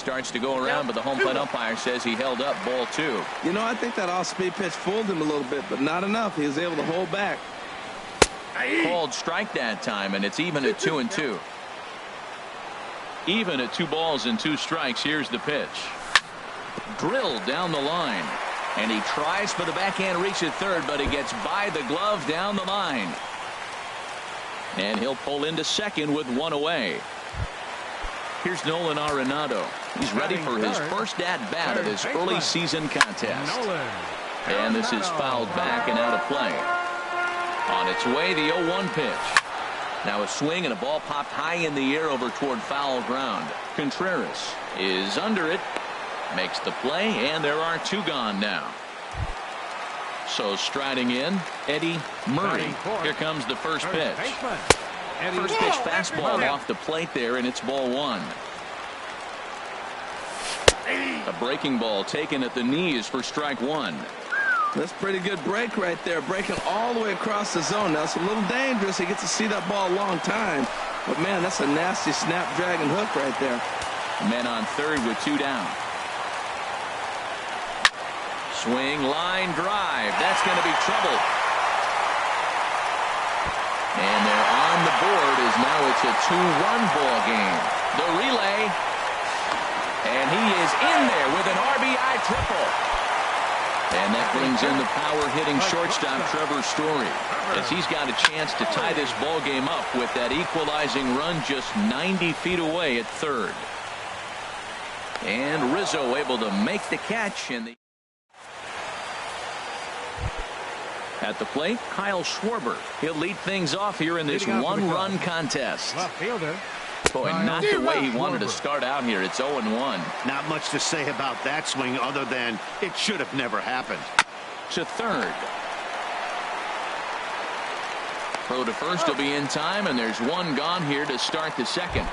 starts to go around, but the home plate umpire says he held up ball 2. You know, I think that off-speed pitch fooled him a little bit, but not enough. He was able to hold back. Called strike that time, and it's even at 2-2. Even at 2 balls and 2 strikes. Here's the pitch. Drilled down the line, and he tries for the backhand reach at third, but he gets by the glove down the line. And he'll pull into second with 1 away. Here's Nolan Arenado. He's ready for his first at-bat of this early season contest. And this is fouled back and out of play. On its way, the 0-1 pitch. Now a swing and a ball popped high in the air over toward foul ground. Contreras is under it, makes the play, and there are 2 gone now. So striding in, Eddie Murray. Here comes the first pitch. First pitch fastball off the plate there, and it's ball 1. A breaking ball taken at the knees for strike 1. That's a pretty good break right there, breaking all the way across the zone. Now, it's a little dangerous. He gets to see that ball a long time. But, man, that's a nasty snapdragon hook right there. Men on third with 2 down. Swing, line drive. That's going to be trouble. And they're on the board as now it's a 2-1 ball game. The relay. And he is in there with an RBI triple. And that brings in the power-hitting shortstop Trevor Story, as he's got a chance to tie this ball game up with that equalizing run just 90 feet away at third. And Rizzo able to make the catch. At the plate, Kyle Schwarber. He'll lead things off here in this 1-run contest. Boy, not the way he wanted to start out here. It's 0-1. Not much to say about that swing other than it should have never happened. To third. Throw to first will be in time, and there's 1 gone here to start the second.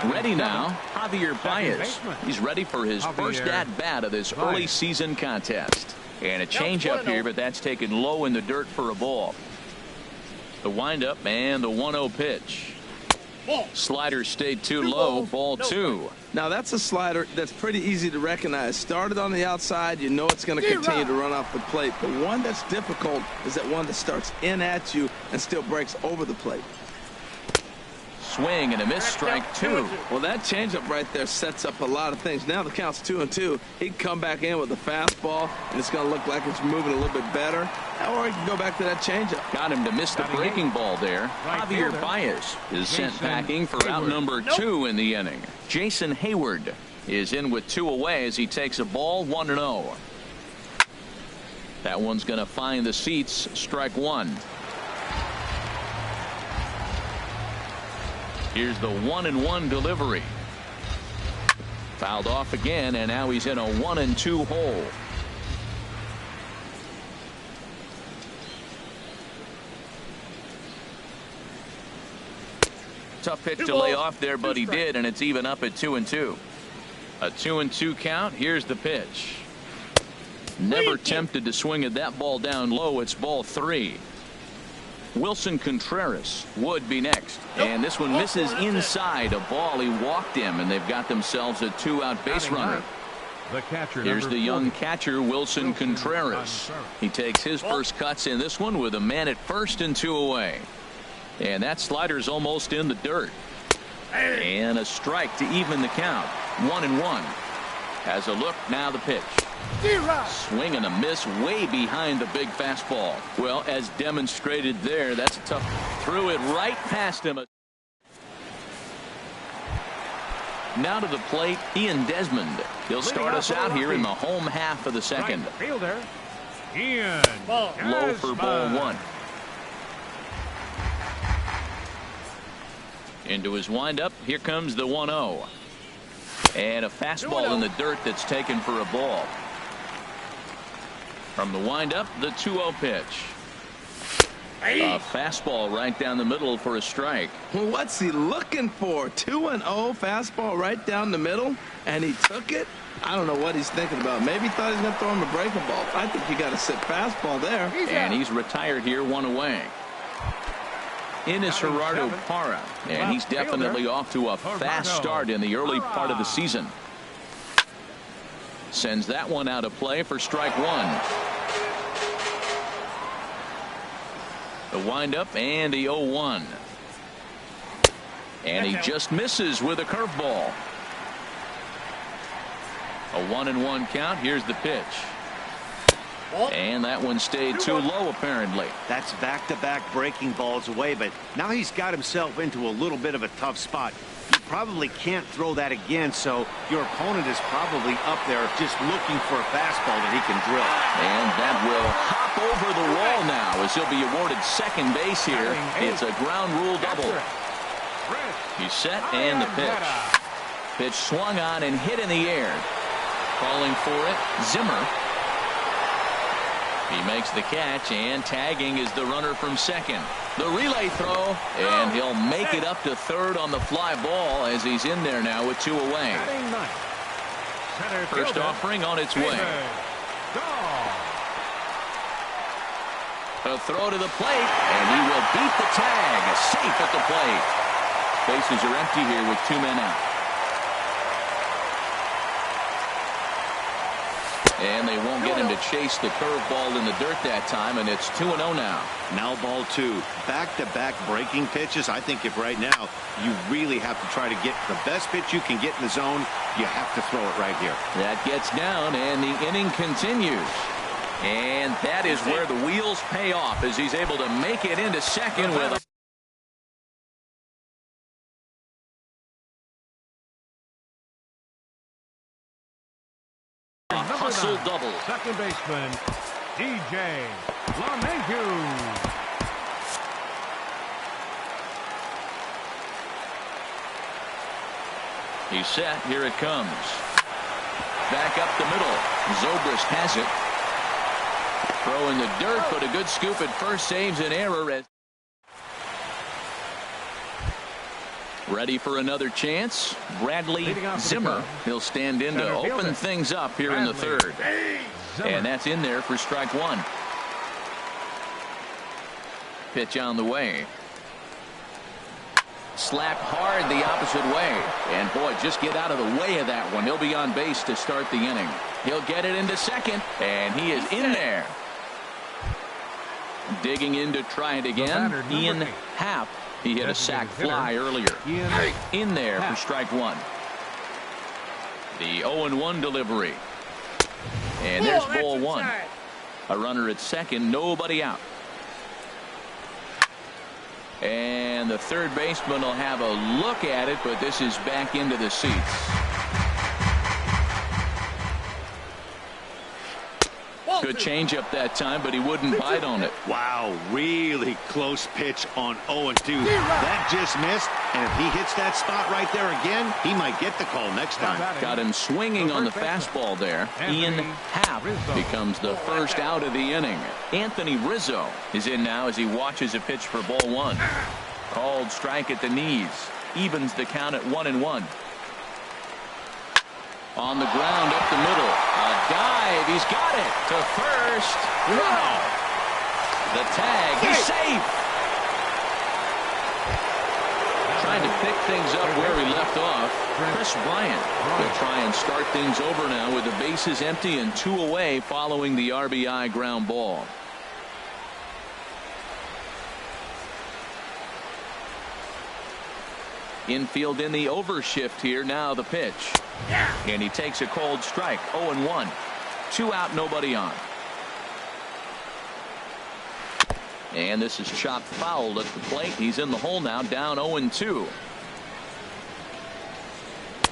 Ready now, Javier Baez. He's ready for his first at-bat of this early season contest. And a changeup here, but that's taken low in the dirt for a ball. The windup and the 1-0 pitch. Slider stayed too low, ball 2. Now that's a slider that's pretty easy to recognize. Started on the outside, you know it's going to continue to run off the plate. The one that's difficult is that one that starts in at you and still breaks over the plate. Swing and a miss, strike 2. Well, that changeup right there sets up a lot of things. Now the count's 2-2. He can come back in with a fastball, and it's going to look like it's moving a little bit better. Or he can go back to that changeup. Got him to miss the breaking ball there. Javier Baez is sent packing for out number 2 in the inning. Jason Hayward is in with 2 away as he takes a ball, 1-0. That one's going to find the seats, strike 1. Here's the 1-1 delivery. Fouled off again, and now he's in a 1-2 hole. Tough pitch to lay off there, but he did, and it's even up at 2-2. A 2-2 count. Here's the pitch. Never tempted to swing at that ball down low. It's ball 3. Wilson Contreras would be next, and this one misses inside a ball. He walked him, and they've got themselves a 2-out base runner. Here's the young catcher, Wilson Contreras. He takes his first cuts in this one with a man at first and 2 away. And that slider's almost in the dirt. And a strike to even the count. 1-1. Has a look, now the pitch. Swing and a miss way behind the big fastball. Well, as demonstrated there, that's a tough. Threw it right past him. Now to the plate, Ian Desmond. He'll start us out here in the home half of the second. Fielder, Ian. Low for ball 1. Into his windup. Here comes the 1-0. And a fastball in the dirt that's taken for a ball. From the windup, the 2-0 pitch. A fastball right down the middle for a strike. Well, what's he looking for? 2-0 fastball right down the middle, and he took it. I don't know what he's thinking about. Maybe he thought he was going to throw him a breaking ball. I think you got to sit fastball there. And he's retired here, 1 away. in is Gerardo Parra, and he's definitely off to a fast start in the early part of the season. Sends that one out of play for strike one. The windup and the 0-1. And he just misses with a curveball. A 1-1 count. Here's the pitch. And that one stayed too low, apparently. That's back-to-back breaking balls away, but now he's got himself into a little bit of a tough spot. You probably can't throw that again, so your opponent is probably up there just looking for a fastball that he can drill. And that will hop over the wall now as he'll be awarded second base here. It's a ground rule double. He's set and the pitch. Pitch swung on and hit in the air. Calling for it, Zimmer. He makes the catch, and tagging is the runner from second. The relay throw, and he'll make it up to third on the fly ball as he's in there now with 2 away. First offering on its way. A throw to the plate, and he will beat the tag. Safe at the plate. Bases are empty here with 2 men out. And they won't get him to chase the curveball in the dirt that time, and it's 2-0 now. Now ball 2. Back-to-back breaking pitches. I think if right now you really have to try to get the best pitch you can get in the zone, you have to throw it right here. That gets down, and the inning continues. And that is where the wheels pay off as he's able to make it into second with a hustle double. Second baseman, Joehl98. He's set. Here it comes. Back up the middle. Zobrist has it. Throw in the dirt, but a good scoop at first saves an error. As ready for another chance. Bradley Zimmer. He'll stand in to open things up here in the third. And that's in there for strike one. Pitch on the way. Slapped hard the opposite way. And boy, just get out of the way of that one. He'll be on base to start the inning. He'll get it into second, and he is in there. Digging in to try it again. Ian Happ. He hit a sac fly earlier. In there for strike one. The 0-1 delivery. And there's ball one. A runner at second, nobody out. And the third baseman will have a look at it, but this is back into the seats. Good changeup that time, but he wouldn't bite on it. Wow, really close pitch on 0-2. That just missed, and if he hits that spot right there again, he might get the call next time. Got him swinging on the fastball there. Ian Happ becomes the first out of the inning. Anthony Rizzo is in now as he watches a pitch for ball one. Called strike at the knees. Evens the count at 1-1. On the ground up the middle. A dive. He's got it to first. Wow. The tag. He's safe. Trying to pick things up where he left off. Chris Bryant will try and start things over now with the bases empty and 2 away following the RBI ground ball. Infield in the overshift here. Now the pitch. And he takes a cold strike. 0-1. 2 out, nobody on. And this is chopped foul at the plate. He's in the hole now, down 0-2.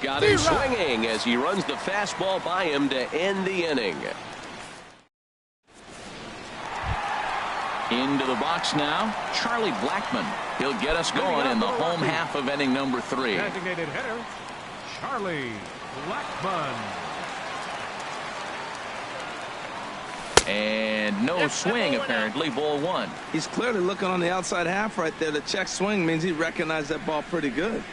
Got him swinging as he runs the fastball by him to end the inning. Into the box now, Charlie Blackmon. He'll get us going in the home half of inning number 3. Designated hitter, Charlie Blackmon. And no swing, apparently. Ball one. He's clearly looking on the outside half right there. The check swing means he recognized that ball pretty good.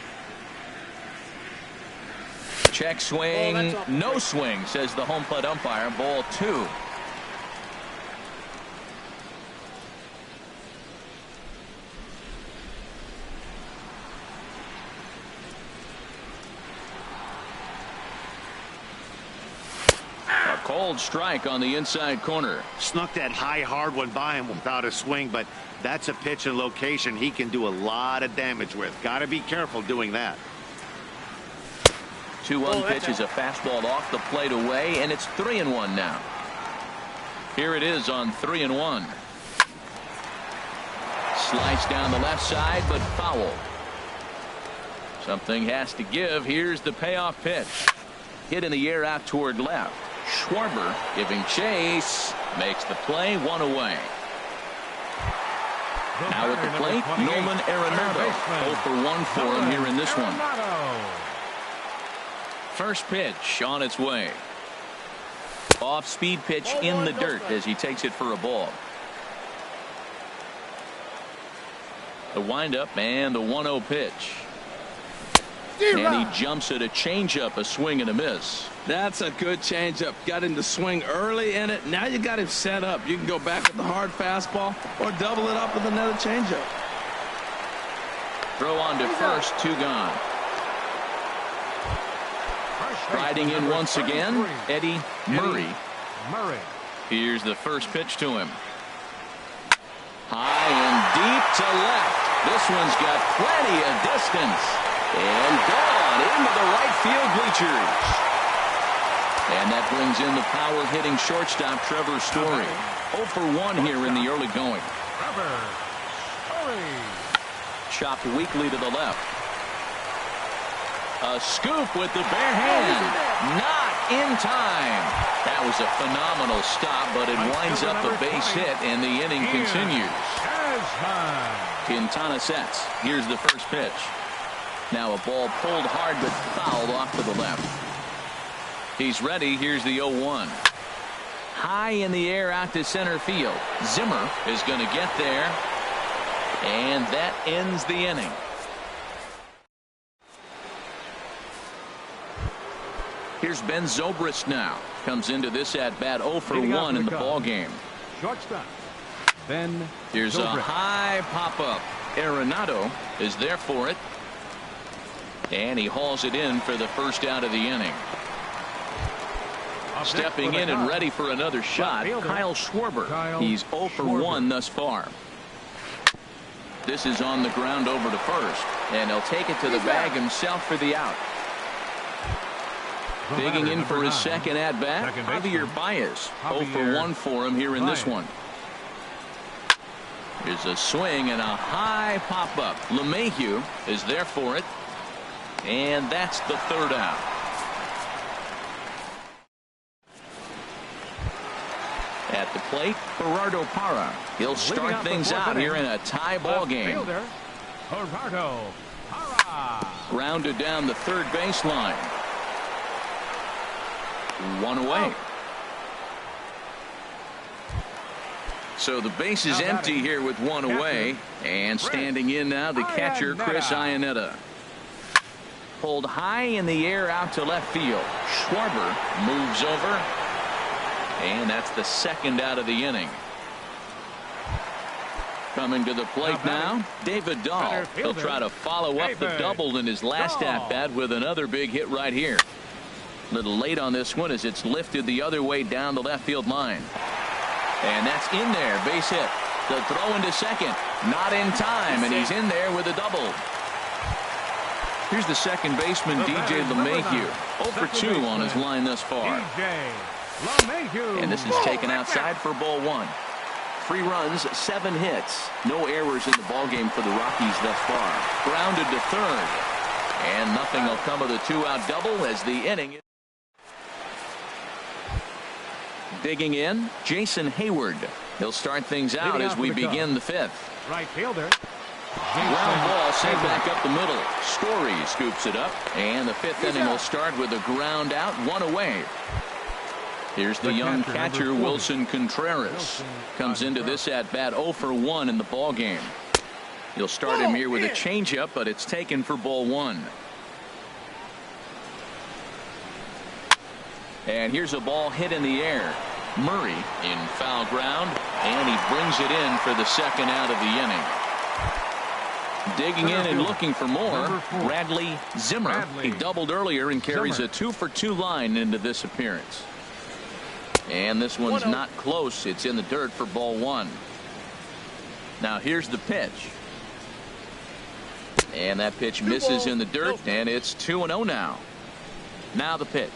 Check swing, no swing, says the home plate umpire. Ball 2. Called strike on the inside corner. Snuck that high, hard one by him without a swing, but that's a pitch and location he can do a lot of damage with. Got to be careful doing that. 2-1 pitch is a fastball off the plate away, and it's 3-1 now. Here it is on 3-1. Slice down the left side, but foul. Something has to give. Here's the payoff pitch. Hit in the air out toward left. Schwarber giving chase. Makes the play, 1 away. Now at the plate, Nolan Arenado. 0 for 1 for him here in this one. First pitch on its way. Off-speed pitch in the dirt as he takes it for a ball. The windup and the 1-0 pitch. And he jumps at a changeup, a swing and a miss. That's a good changeup. Got him to swing early in it. Now you got him set up. You can go back with the hard fastball or double it up with another changeup. Throw on to first, 2 gone. Riding in once again, Eddie Murray. Here's the first pitch to him. High and deep to left. This one's got plenty of distance. And gone into the right field bleachers. And that brings in the power-hitting shortstop Trevor Story. 0 for 1 here in the early going. Chopped weakly to the left. A scoop with the bare hand. Not in time. That was a phenomenal stop, but it winds up a base hit, and the inning continues. Quintana sets. Here's the first pitch. Now a ball pulled hard but fouled off to the left. He's ready. Here's the 0-1. High in the air out to center field. Zimmer is going to get there. And that ends the inning. Here's Ben Zobrist now. Comes into this at bat 0 for 1 in the ball game. Shortstop Ben. Here's a high pop up. Arenado is there for it. And he hauls it in for the first out of the inning. Stepping in and ready for another shot, Kyle Schwarber. He's 0 for 1 thus far. This is on the ground over to first, and he'll take it to the bag himself for the out. Digging in for his second at bat, Javier Baez. 0 for 1 for him here in this one. Here's a swing and a high pop up. LeMahieu is there for it. And that's the third out. At the plate, Gerardo Parra. He'll start things out here in a tie ball game. Gerardo Parra. Grounded down the third baseline. 1 away. So the base is empty here with 1 away. And standing in now, the catcher, Chris Iannetta. Pulled high in the air out to left field. Schwarber moves over. And that's the second out of the inning. Coming to the plate now, David Dahl. He'll try to follow up the double in his last at-bat with another big hit right here. A little late on this one as it's lifted the other way down the left field line. And that's in there, base hit. The throw into second, not in time, and he's in there with a double. Here's the second baseman, DJ LeMahieu. 0 for 2 on his line thus far. And this is taken outside for ball 1. 3 runs, 7 hits. No errors in the ballgame for the Rockies thus far. Grounded to third. And nothing will come of the 2-out double as the inning. Digging in, Jason Hayward. He'll start things out as we begin the 5th. Right fielder. Ground ball sent back up the middle. Story scoops it up. And the 5th inning will start with a ground out, 1 away. Here's the young catcher, Wilson Contreras. Comes into this at-bat 0 for 1 in the ball game. You'll start him here with a changeup, but it's taken for ball 1. And here's a ball hit in the air. Murray in foul ground, and he brings it in for the second out of the inning. Digging in and looking for more, Bradley Zimmer. He doubled earlier and carries a 2 for 2 line into this appearance. And this one's not close. It's in the dirt for ball one. Now here's the pitch. And that pitch misses in the dirt, and it's 2-0 now. Now the pitch.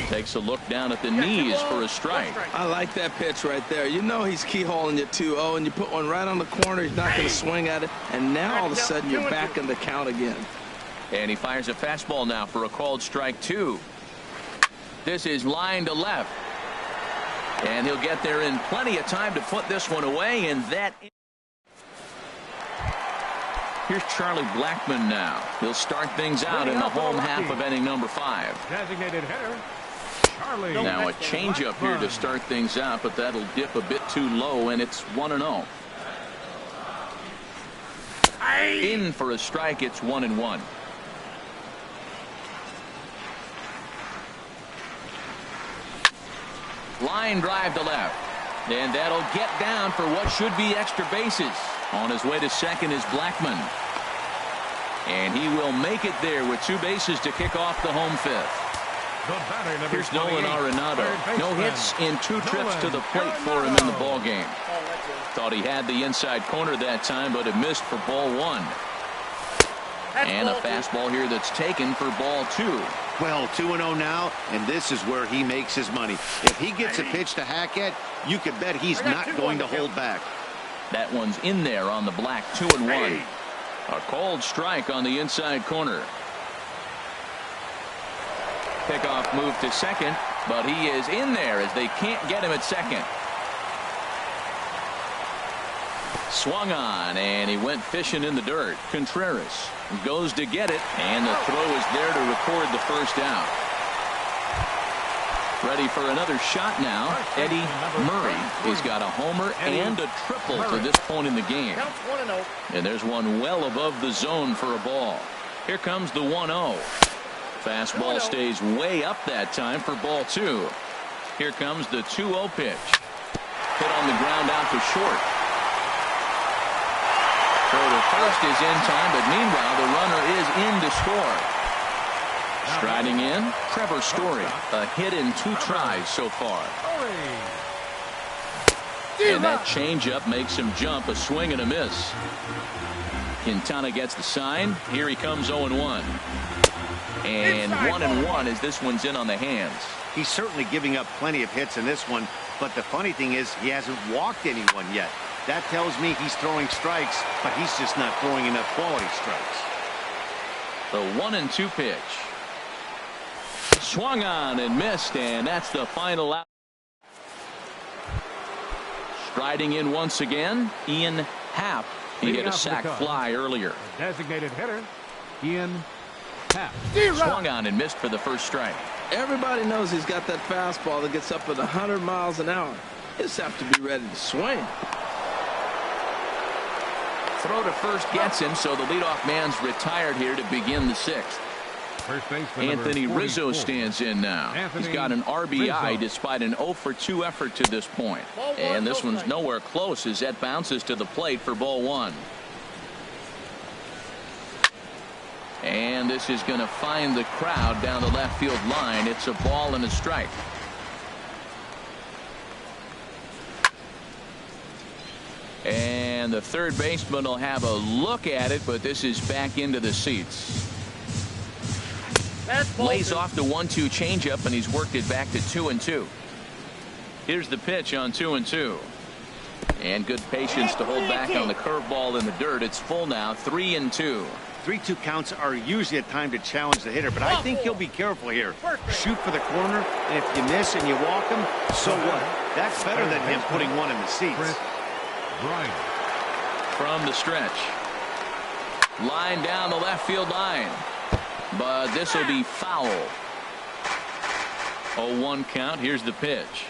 Takes a look down at the knees for a strike. I like that pitch right there. You know he's keyholing you 2-0, and you put one right on the corner. He's not going to swing at it, and now all of a sudden you're back in the count again. And he fires a fastball now for a called strike two. This is line to left. And he'll get there in plenty of time to put this one away, and that... Here's Charlie Blackmon now. He'll start things out in the home half of inning number 5. Designated hitter, Charlie. Now a changeup here to start things out, but that'll dip a bit too low, and it's 1-0. In for a strike, it's 1-1. Line drive to left. And that'll get down for what should be extra bases. On his way to second is Blackmon. And he will make it there with 2 bases to kick off the home fifth. Here's Nolan Arenado. No hits in 2 trips to the plate for him in the ball game. Thought he had the inside corner that time, but it missed for ball 1. And a fastball here that's taken for ball 2. Well, 2-0 now, and this is where he makes his money. If he gets a pitch to hack at, you could bet he's not going to hold back. That one's in there on the black, 2-1. A called strike on the inside corner. Pickoff move to second, but he is in there as they can't get him at second. Swung on, and he went fishing in the dirt. Contreras goes to get it, and the throw is there to record the first out. Ready for another shot now, Eddie Murray. He's got a homer and a triple to this point in the game. And there's one well above the zone for a ball. Here comes the 1-0. Fastball stays way up that time for ball 2. Here comes the 2-0 pitch. Hit on the ground out to short. Throw to first is in time, but meanwhile the runner is in to score. Striding in, Trevor Story. A hit in 2 tries so far. And that changeup makes him jump. A swing and a miss. Quintana gets the sign. Here he comes 0-1. And 1-1 as this one's in on the hands. He's certainly giving up plenty of hits in this one, but the funny thing is he hasn't walked anyone yet. That tells me he's throwing strikes, but he's just not throwing enough quality strikes. The 1-2 pitch. Swung on and missed, and that's the final out. Striding in once again, Ian Happ. He hit a sac fly earlier. Designated hitter, Ian Happ. Swung on and missed for the first strike. Everybody knows he's got that fastball that gets up at 100 miles an hour. He just have to be ready to swing. Throw to first gets him, so the leadoff man's retired here to begin the 6th. Anthony Rizzo stands in now. He's got an RBI despite an 0-for-2 effort to this point. And this one's nowhere close as that bounces to the plate for ball 1. And this is going to find the crowd down the left field line. It's a ball and a strike. And the third baseman will have a look at it, but this is back into the seats. Lays off the 1-2 changeup, and he's worked it back to 2-2. Here's the pitch on 2-2. And good patience to hold back on the curveball in the dirt. It's full now, 3-2. 3-2 counts are usually a time to challenge the hitter, but I think he'll be careful here. Shoot for the corner, and if you miss and you walk him, so what? That's better than him putting one in the seats. From the stretch. Line down the left field line. But this will be foul. 0-1 count. Here's the pitch.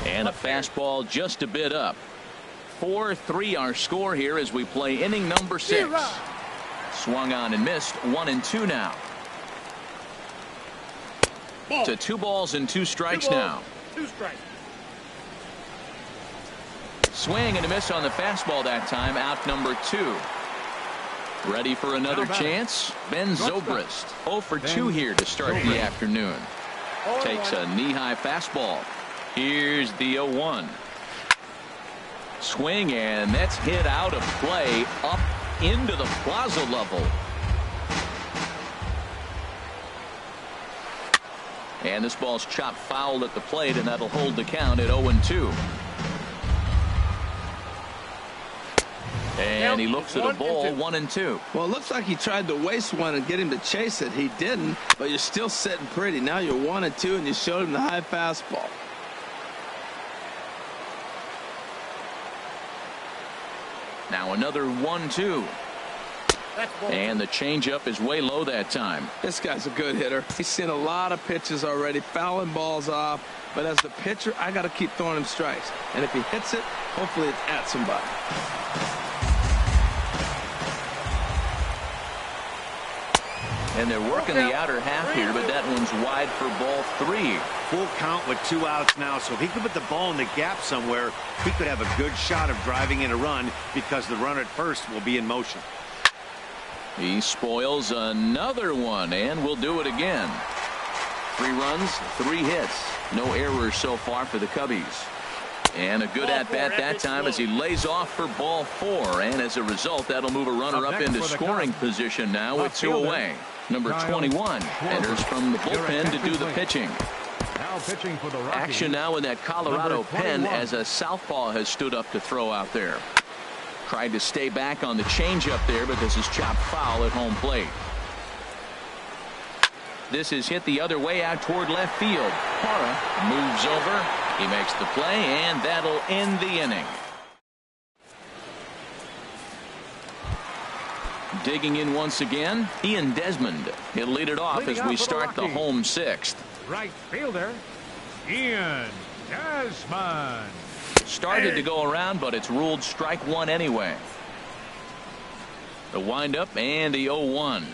And a fastball just a bit up. 4-3 our score here as we play inning number 6. Swung on and missed. 1-2 now. To 2 balls and 2 strikes now. 2 strikes. Swing and a miss on the fastball that time. Out number 2. Ready for another chance? Ben Zobrist. 0-for-2 here to start the afternoon. Takes a knee-high fastball. Here's the 0-1. Swing, and that's hit out of play up into the plaza level. And this ball's chopped foul at the plate, and that'll hold the count at 0-2. And he looks at a ball, 1-2. Well, it looks like he tried to waste one and get him to chase it. He didn't, but you're still sitting pretty. Now you're 1-2, and you showed him the high fastball. Now another 1-2. And the changeup is way low that time. This guy's a good hitter. He's seen a lot of pitches already, fouling balls off. But as the pitcher, I got to keep throwing him strikes. And if he hits it, hopefully it's at somebody. And they're working the outer half here, but that one's wide for ball 3. Full count with 2 outs now, so if he could put the ball in the gap somewhere, he could have a good shot of driving in a run because the runner at first will be in motion. He spoils another one, and will do it again. 3 runs, 3 hits. No errors so far for the Cubbies. And a good at-bat that time as he lays off for ball 4. And as a result, that'll move a runner up into scoring position now with 2 away. Number 21 enters from the bullpen to do the pitching. Now pitching for the Rockies. Action now in that Colorado pen as a southpaw has stood up to throw out there. Tried to stay back on the changeup there, but this is chopped foul at home plate. This is hit the other way out toward left field. Parra moves over. He makes the play, and that'll end the inning. Digging in once again, Ian Desmond. He'll lead it off as we start the home 6th. Right fielder, Ian Desmond. Started to go around, but it's ruled strike 1 anyway. The windup and the 0-1.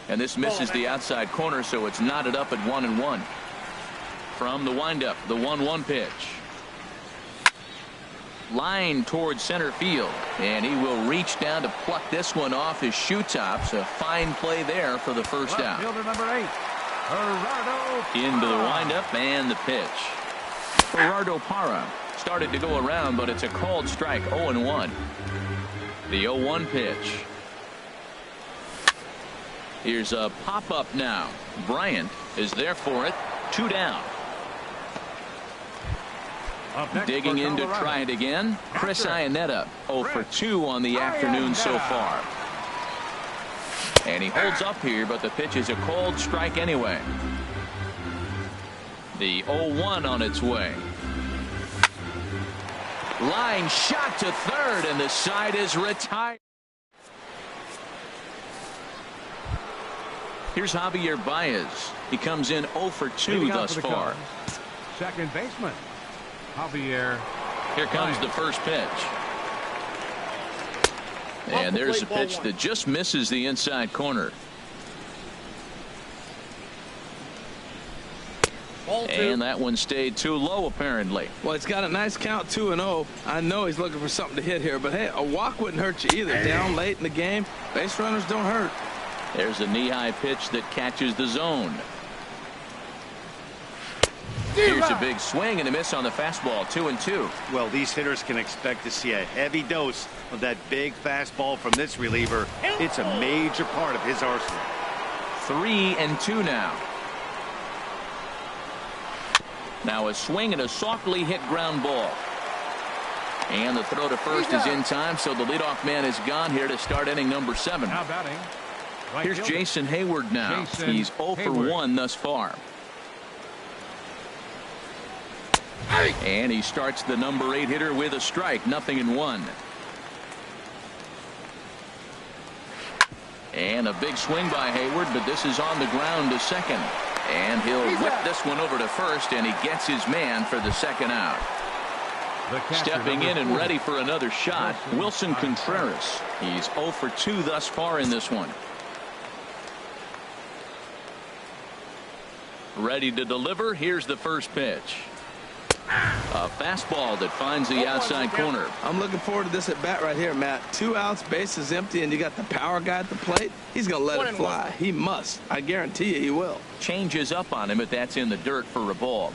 And this misses the outside corner, so it's knotted up at 1-1. From the windup, the 1-1 pitch. Line towards center field, and he will reach down to pluck this one off his shoe tops. A fine play there for the first out. Fielder number 8, Gerardo Into the windup and the pitch. Gerardo Parra started to go around, but it's a called strike. 0-1. The 0-1 pitch. Here's a pop-up now. Bryant is there for it. 2 down. Digging in to try it again. Chris Iannetta 0 for 2 on the afternoon so far. And he holds up here, but the pitch is a called strike anyway. The 0-1 on its way. Line shot to third, and the side is retired. Here's Javier Baez. He comes in 0 for 2 thus far. Second baseman, Javier. Here comes the first pitch. And there's a pitch that just misses the inside corner. And that one stayed too low, apparently. Well, it's got a nice count, 2-0. I know he's looking for something to hit here, but hey, a walk wouldn't hurt you either. Down late in the game, base runners don't hurt. There's a knee-high pitch that catches the zone. Here's a big swing and a miss on the fastball. 2-2. Well, these hitters can expect to see a heavy dose of that big fastball from this reliever. It's a major part of his arsenal. 3-2 now. Now a swing and a softly hit ground ball. And the throw to first is in time, so the leadoff man is gone here to start inning number 7. Now batting. Right Here's fielder. Jason Hayward now. He's 0 for 1 thus far. And he starts the number 8 hitter with a strike. 0-1. And a big swing by Hayward, but this is on the ground to second. And he'll whip this one over to first, and he gets his man for the second out. Stepping in and ready for another shot, Wilson Contreras. He's 0 for 2 thus far in this one. Ready to deliver. Here's the first pitch. A fastball that finds the outside corner. I'm looking forward to this at bat right here, Matt. 2 outs, base is empty, and you got the power guy at the plate. He's going to let it fly. He must. I guarantee you he will. Changes up on him, but that's in the dirt for a ball.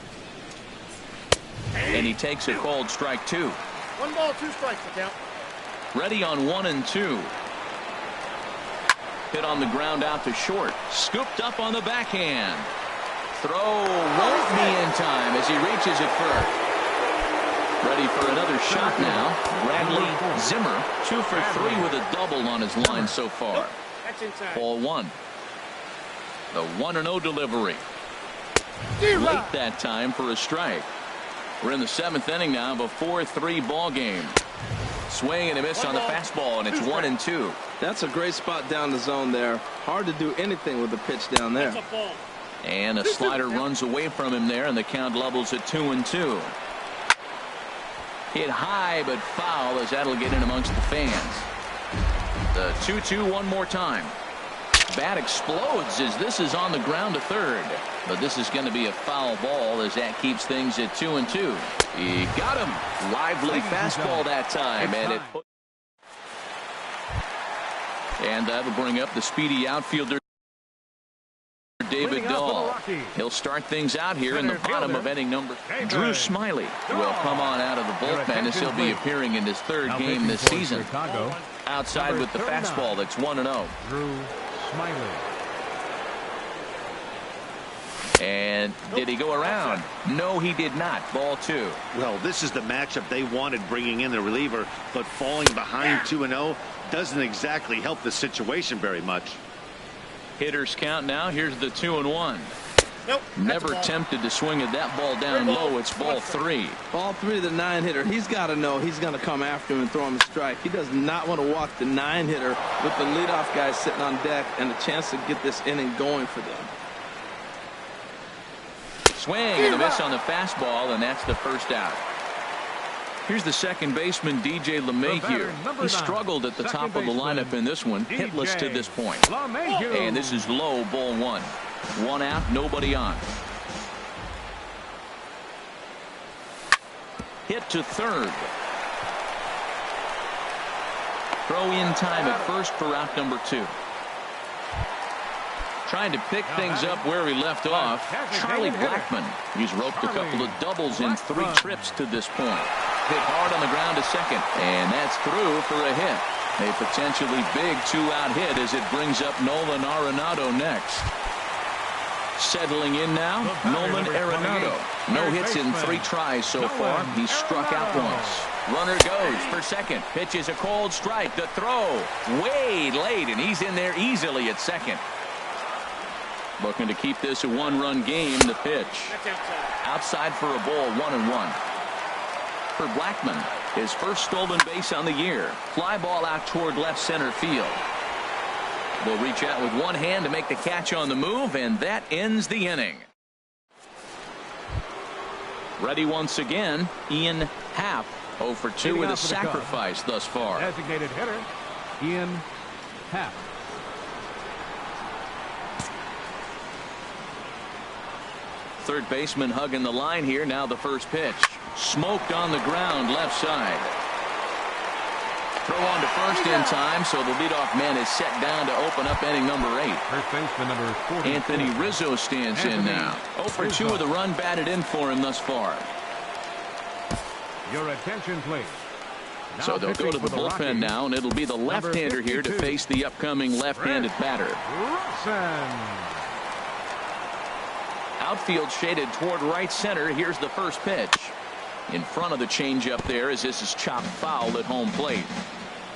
And he takes a called strike 2. 1 ball, 2 strikes to count. Ready on 1 and 2. Hit on the ground out to short. Scooped up on the backhand. Throw won't be in time as he reaches it first. Ready for another shot now. Bradley Zimmer, 2 for 3 with a double on his line so far. That's inside. Ball 1. The 1-0 delivery. Late that time for a strike. We're in the 7th inning now of a 4-3 ball game. Swing and a miss on the fastball, and it's 1 and 2. That's a great spot down the zone there. Hard to do anything with the pitch down there. That's a ball. And a slider runs away from him there, and the count levels at 2 and 2. Hit high but foul as that'll get in amongst the fans. The 2-2 one more time. Bat explodes as this is on the ground to third. But this is going to be a foul ball as that keeps things at 2 and 2. He got him. Lively fastball that time. And that'll bring up the speedy outfielder David Dahl. He'll start things out here in the bottom of inning number. Drew Smiley will come on out of the bullpen as he'll be appearing in his 3rd game this season. Outside with the fastball, that's 1-0. Drew Smiley. And did he go around? No, he did not. Ball 2. Well, this is the matchup they wanted, bringing in the reliever, but falling behind 2-0 doesn't exactly help the situation very much. Hitters count now. Here's the 2-1. Nope. Never tempted to swing at that ball down low. It's ball 3. Ball 3 to the 9-hitter. He's got to know he's going to come after him and throw him a strike. He does not want to walk the 9-hitter with the leadoff guy sitting on deck and a chance to get this inning going for them. Swing and a miss on the fastball, and that's the first out. Here's the second baseman, DJ LeMahieu. He struggled at the top of the lineup in this one, hitless to this point. And this is low, ball 1. 1 out, nobody on. Hit to third. Throw in time at first for out number 2. Trying to pick things up where he left off, Charlie Blackmon. He's roped a couple of doubles in 3 trips to this point. Hit hard on the ground to second, and that's through for a hit. A potentially big 2-out hit as it brings up Nolan Arenado next. Settling in now, Nolan Arenado. No hits in 3 tries so far. He struck out once. Runner goes for second. Pitches a cold strike. The throw way late, and he's in there easily at second. Looking to keep this a 1-run game. The pitch outside for a ball, 1-1. For Blackmon, his first stolen base on the year. Fly ball out toward left center field. Will reach out with one hand to make the catch on the move, and that ends the inning. Ready once again, Ian Happ, 0 for 2 with a sacrifice thus far. Designated hitter, Ian Happ. Third baseman hugging the line here. Now the first pitch. Smoked on the ground left side. Throw on to first in time, so the leadoff man is set down to open up inning number 8. First baseman number 40. Anthony Rizzo stands in now. 0 for 2 with a run batted in for him thus far. Your attention, please. So they'll go to the bullpen now, and it'll be the left-hander here to face the upcoming left-handed batter. Outfield shaded toward right center. Here's the first pitch. In front of the changeup there as this is chopped foul at home plate.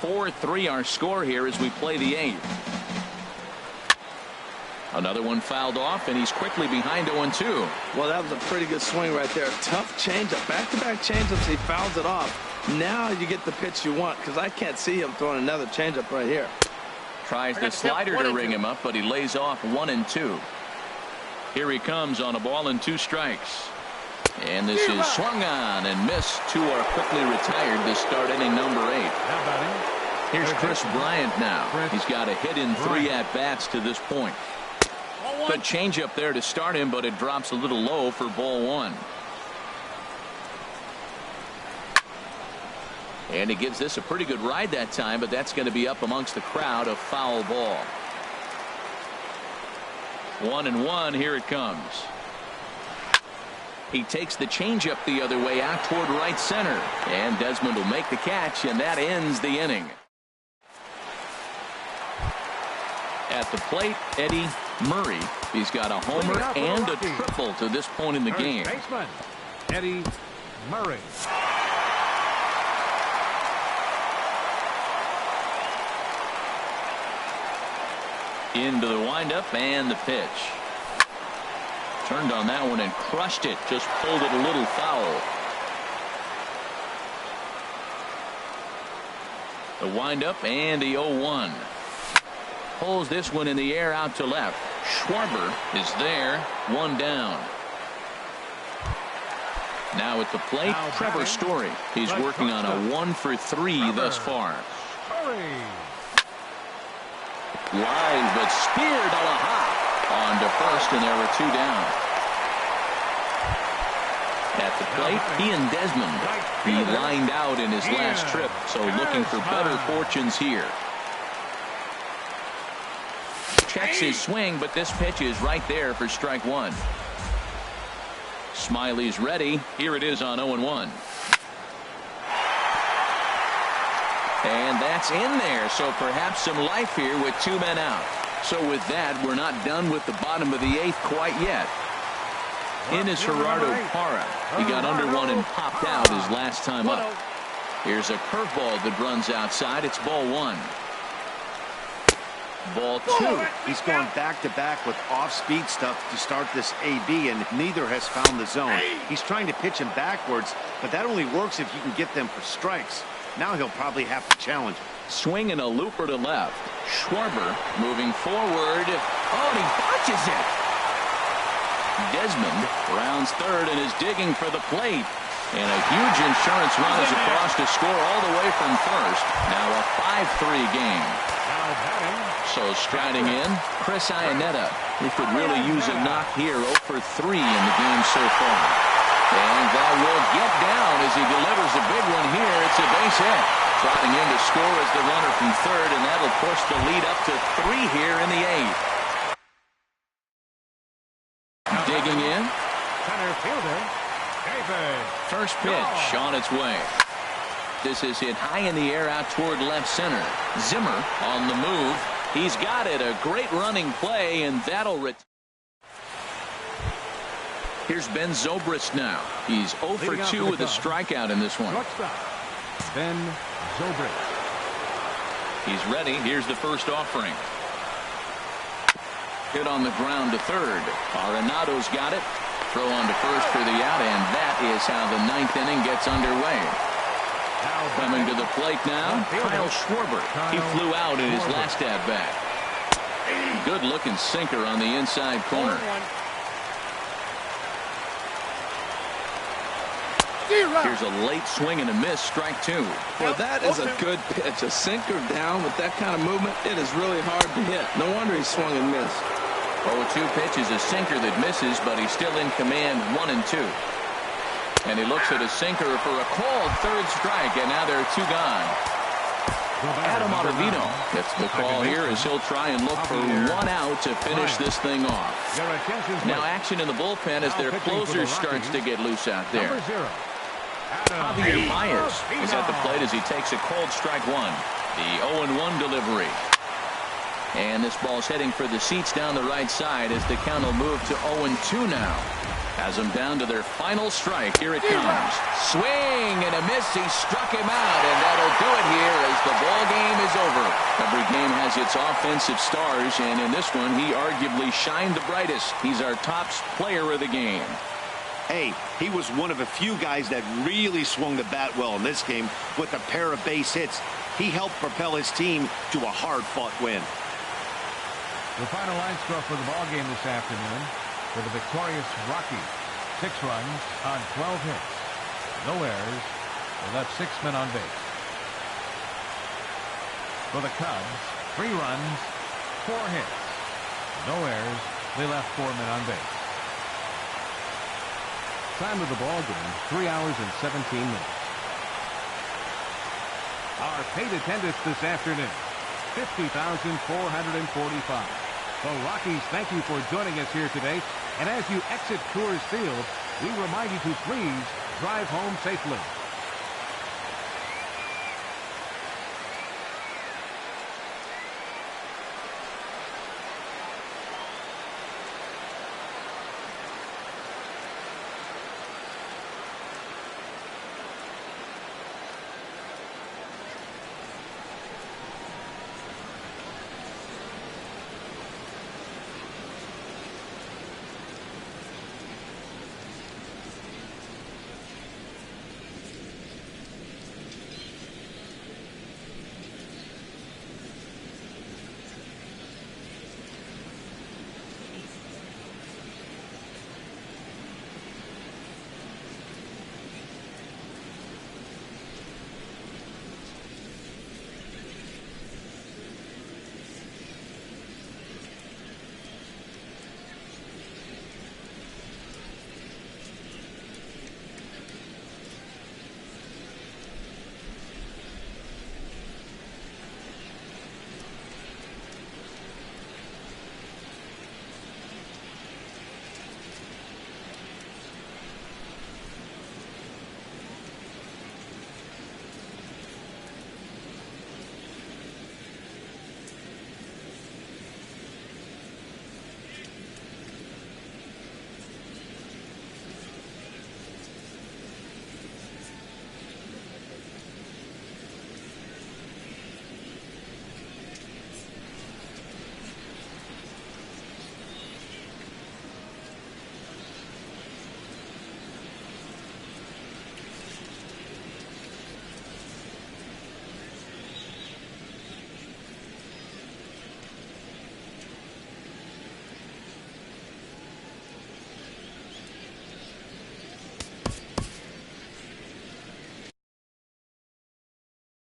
4-3 our score here as we play the 8th. Another one fouled off, and he's quickly behind 0-2. Well, that was a pretty good swing right there. Tough changeup. Back-to-back changeups. He fouls it off. Now you get the pitch you want, because I can't see him throwing another changeup right here. Tries the slider to ring him up, but he lays off 1-2. Here he comes on a ball and 2 strikes. And this is swung on and missed. 2 are quickly retired to start inning number 8. Here's Chris Bryant now. He's got a hit in 3 at-bats to this point. Good changeup there to start him, but it drops a little low for ball 1. And he gives this a pretty good ride that time, but that's going to be up amongst the crowd. A foul ball. 1-1. Here it comes. He takes the changeup the other way out toward right center. And Desmond will make the catch, and that ends the inning. At the plate, Eddie Murray. He's got a homer and a triple to this point in the game. Baseman, Eddie Murray. Into the windup and the pitch. Turned on that one and crushed it. Just pulled it a little foul. The windup and the 0-1. Pulls this one in the air out to left. Schwarber is there. One down. Now at the plate, Trevor Story. He's working on a 1-for-3 thus far. Line, but speared a la hop on to first, and there were 2 down. At the plate, Ian Desmond. He lined out in his last trip, so looking for better fortunes here. Checks his swing, but this pitch is right there for strike 1. Smiley's ready. Here it is on 0-1. And that's in there, so perhaps some life here with 2 men out. So with that, we're not done with the bottom of the 8th quite yet. In is Gerardo Parra. He got under one and popped out his last time up. Here's a curveball that runs outside. It's ball 1. Ball 2. He's going back-to-back with off-speed stuff to start this AB, and neither has found the zone. He's trying to pitch him backwards, but that only works if you can get them for strikes. Now he'll probably have to challenge. Swing and a looper to left. Schwarber moving forward. Oh, and he botches it. Desmond rounds third and is digging for the plate. And a huge insurance run is across to score all the way from first. Now a 5-3 game. So striding in, Chris Iannetta. He could really use a knock here. 0 for 3 in the game so far. And that will get down as he delivers a big one here. It's a base hit. Trotting in to score as the runner from third, and that'll push the lead up to 3 here in the 8th. Digging in. Center fielder, David. First pitch on its way. This is hit high in the air out toward left center. Zimmer on the move. He's got it. A great running play, and that'll return. Here's Ben Zobrist now. He's 0 for 2 with a strikeout in this one. Ben Zobrist. He's ready. Here's the first offering. Hit on the ground to third. Arenado's got it. Throw on to first for the out, and that is how the 9th inning gets underway. Coming to the plate now, Kyle Schwarber. He flew out in his last at-bat. Good looking sinker on the inside corner. Here's a late swing and a miss, strike 2. Well, that is a good pitch. A sinker down with that kind of movement, it is really hard to hit. No wonder he swung and missed. 0-2 pitch is a sinker that misses, but he's still in command. 1-2. And he looks at a sinker for a called third strike, and now there are 2 gone. Adam Ottavino gets the call here as he'll try and look for 1 out to finish this thing off. Now action in the bullpen as their closer starts to get loose out there. Javier Baez is at the plate as he takes a cold strike 1. The 0-1 delivery. And this ball's heading for the seats down the right side as the count will move to 0-2 now. Has them down to their final strike. Here it comes. Swing and a miss. He struck him out, and that'll do it here as the ball game is over. Every game has its offensive stars, and in this one, he arguably shined the brightest. He's our top player of the game. Hey, he was one of a few guys that really swung the bat well in this game with a pair of base hits. He helped propel his team to a hard-fought win. The final line score for the ball game this afternoon for the victorious Rockies: 6 runs on 12 hits, no errors. They left 6 men on base. For the Cubs, 3 runs, 4 hits, no errors. They left 4 men on base. Time of the ball game, 3 hours and 17 minutes. Our paid attendance this afternoon, 50,445. So Rockies, thank you for joining us here today. And as you exit Coors Field, we remind you to please drive home safely.